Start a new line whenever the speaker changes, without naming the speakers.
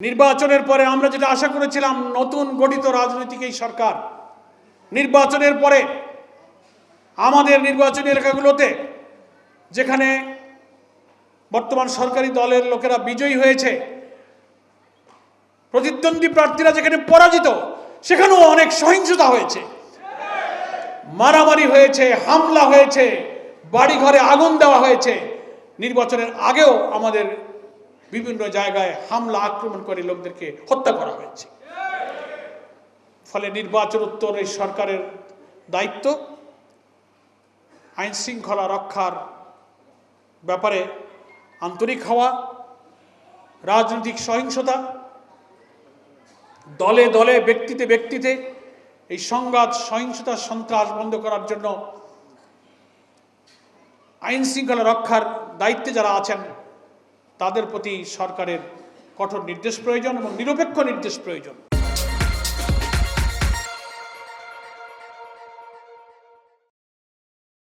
নির্বাচনের পরে আমরা যেটা আশা করেছিলাম, নতুন গঠিত রাজনৈতিক এই সরকার নির্বাচনের পরে আমাদের নির্বাচনী এলাকাগুলোতে যেখানে বর্তমান সরকারি দলের লোকেরা বিজয়ী হয়েছে, প্রতিদ্বন্দ্বী প্রার্থীরা যেখানে পরাজিত, সেখানেও অনেক সহিংসতা হয়েছে, মারামারি হয়েছে, হামলা হয়েছে, বাড়িঘরে আগুন দেওয়া হয়েছে। নির্বাচনের আগেও আমাদের বিভিন্ন জায়গায় হামলা আক্রমণ করে লোকদেরকে হত্যা করা হয়েছে। ফলে নির্বাচনোত্তর এই সরকারের দায়িত্ব আইন শৃঙ্খলা রক্ষার ব্যাপারে আন্তরিক হওয়া, রাজনৈতিক সহিংসতা, দলে দলে ব্যক্তিতে ব্যক্তিতে এই সংঘাত সহিংসতা সন্ত্রাস বন্ধ করার জন্য আইন শৃঙ্খলা রক্ষার দায়িত্বে যারা আছেন তাদের প্রতি সরকারের কঠোর নির্দেশ প্রয়োজন এবং নিরপেক্ষ নির্দেশ প্রয়োজন।